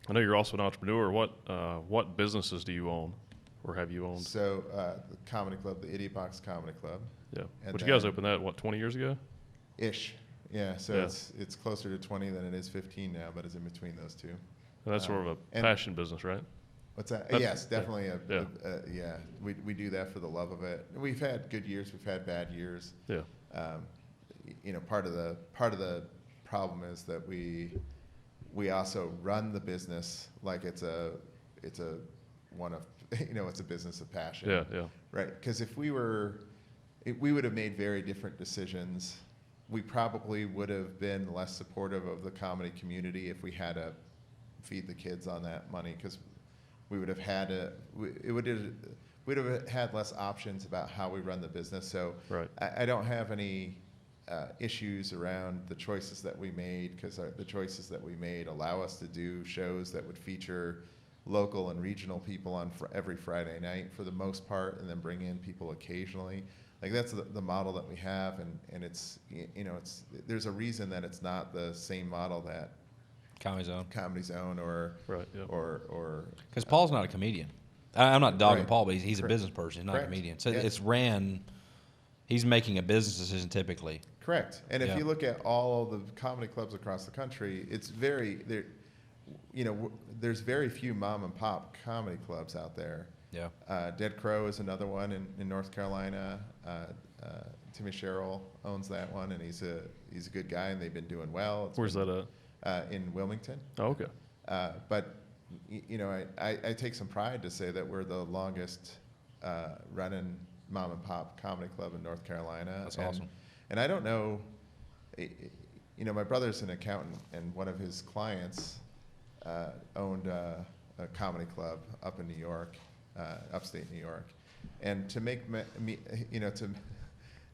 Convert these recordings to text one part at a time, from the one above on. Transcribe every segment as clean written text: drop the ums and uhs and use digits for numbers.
I know you're also an entrepreneur. What businesses do you own, or have you owned? So the comedy club, the Idiot Box Comedy Club. Yeah. And But you guys opened that, what, 20 years ago? Ish. Yeah, so Yeah. it's closer to 20 than it is 15 now, but it's in between those two. And that's sort of a and- passion business, right? What's that? That- Yes, definitely. yeah. Yeah, we do that for the love of it. We've had good years, we've had bad years. Yeah. Part of the problem is that we also run the business like it's a one of it's a business of passion. Yeah, yeah. Right, because if we would have made very different decisions. We probably would have been less supportive of the comedy community if we had to feed the kids on that money, because we would have we'd have had less options about how we run the business. So Right. I don't have any issues around the choices that we made, because the choices that we made allow us to do shows that would feature local and regional people on every Friday night for the most part, and then bring in people occasionally. Like that's the model that we have, and it's there's a reason that it's not the same model that Comedy Zone or Right, yeah. or Because Paul's not a comedian. I'm not dogging Right. Paul, but he's a Correct. business person. He's not Correct. a comedian. So Yeah. it's ran. He's making a business decision typically. correct. And if Yeah. you look at all of the comedy clubs across the country, it's there's very few mom and pop comedy clubs out there. Yeah. Dead Crow is another one in North Carolina. Timmy Sherrill owns that one, and he's a good guy, and they've been doing well. Where's that at? In Wilmington. Oh, okay. But I take some pride to say that we're the longest running mom and pop comedy club in North Carolina. That's awesome. And I don't know, my brother's an accountant, and one of his clients owned a comedy club up in New York, upstate New York, and to make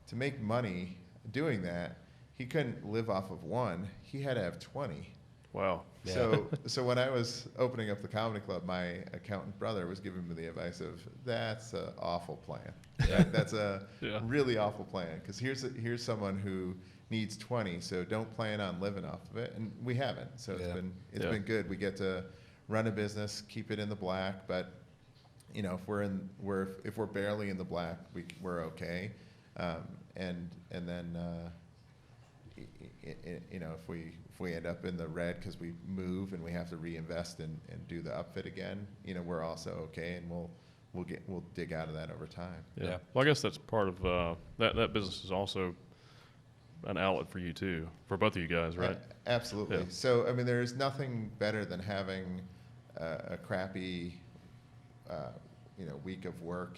to make money doing that, he couldn't live off of one. He had to have 20. Wow. Yeah. So when I was opening up the comedy club, my accountant brother was giving me the advice of, that's an awful plan. Yeah. That's a Yeah. really awful plan, because here's someone who needs 20, so don't plan on living off of it. And we haven't. So Yeah. it's been good. We get to run a business, keep it in the black, but if we're barely in the black, we're okay. And then if we end up in the red because we move and we have to reinvest and do the upfit again, we're also okay, and we'll dig out of that over time. Yeah. Yeah. Well, I guess that's part of that business is also an outlet for you too, for both of you guys, right? Absolutely. Yeah. So there's nothing better than having a crappy week of work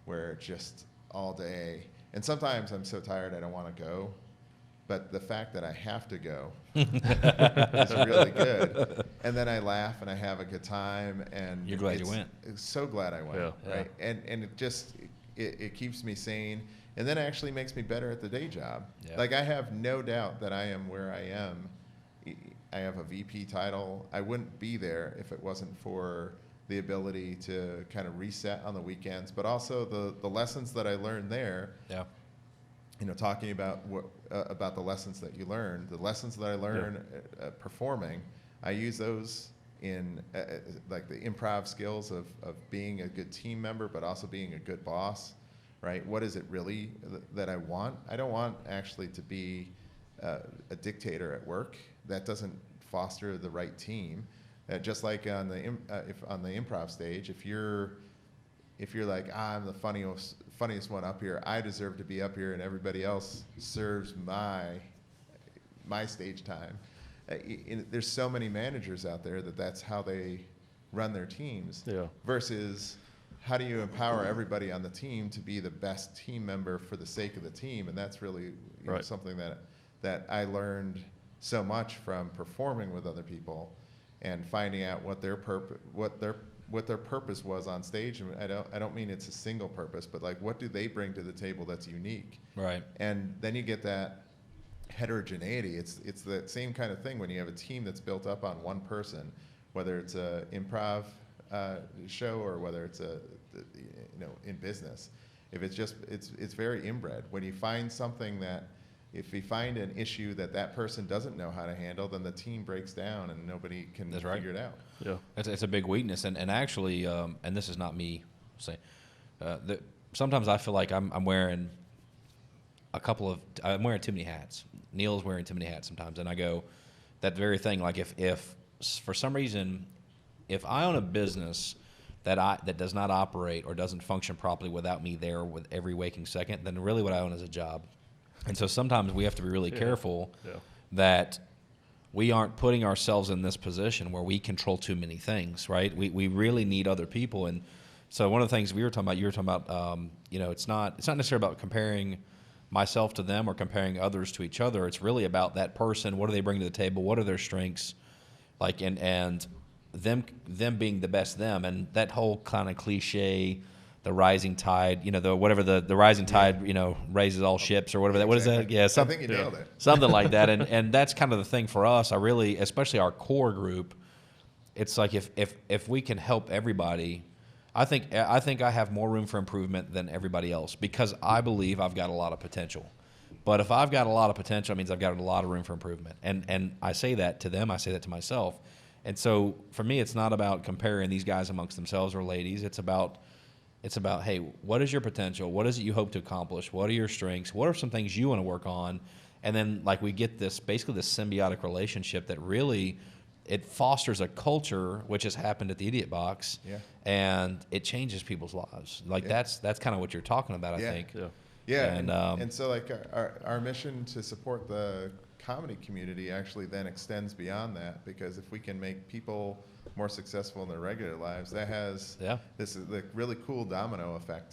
where it's just all day, and sometimes I'm so tired I don't want to go, but the fact that I have to go is really good. And then I laugh and I have a good time, and You're glad you went. So glad I went. Yeah. Right. And it just it keeps me sane, and then it actually makes me better at the day job. Yeah. Like I have no doubt that I am where I am. I have a VP title. I wouldn't be there if it wasn't for the ability to kind of reset on the weekends, but also the lessons that I learned there. Yeah. Talking about about the lessons that you learn, the lessons that I learned performing, I use those in like the improv skills of being a good team member, but also being a good boss, right? What is it really that I want? I don't want actually to be a dictator at work. That doesn't foster the right team. Just like on the on the improv stage, if you're like, I'm the funniest one up here, I deserve to be up here, and everybody else serves my stage time. There's so many managers out there that's how they run their teams. Yeah. Versus, how do you empower everybody on the team to be the best team member for the sake of the team? And that's really Right. something that I learned so much from performing with other people and finding out what their purpose was on stage. And I don't mean it's a single purpose, but like, what do they bring to the table that's unique? Right. And then you get that heterogeneity. It's the same kind of thing when you have a team that's built up on one person, whether it's a improv show or whether it's in business. If it's very inbred. When you find something that if we find an issue that person doesn't know how to handle, then the team breaks down and nobody can That's right. figure it out. Yeah. It's a big weakness, and actually, and this is not me saying. Sometimes I feel like I'm wearing I'm wearing too many hats. Neil's wearing too many hats sometimes, and I go that very thing. Like if for some reason, if I own a business that does not operate or doesn't function properly without me there with every waking second, then really what I own is a job. And so sometimes we have to be really careful that we aren't putting ourselves in this position where we control too many things, right? We really need other people. And so one of the things you were talking about, it's not necessarily about comparing myself to them or comparing others to each other. It's really about that person. What do they bring to the table? What are their strengths? Like, and them being the best them. And that whole kind of cliche, the rising tide, the rising tide, raises all ships or whatever. What is that? Yeah, I think you nailed it. Something like that. And that's kind of the thing for us. I really, especially our core group, it's like if we can help everybody, I think I have more room for improvement than everybody else because I believe I've got a lot of potential. But if I've got a lot of potential, it means I've got a lot of room for improvement. And I say that to them. I say that to myself. And so for me, it's not about comparing these guys amongst themselves or ladies. It's about, hey, what is your potential? What is it you hope to accomplish? What are your strengths? What are some things you want to work on? And then like we get this symbiotic relationship that really it fosters a culture, which has happened at the Idiot Box, and it changes people's lives. Like that's kind of what you're talking about, I think. Yeah, and so like our mission to support the comedy community actually then extends beyond that, because if we can make people more successful in their regular lives, that has this is the really cool domino effect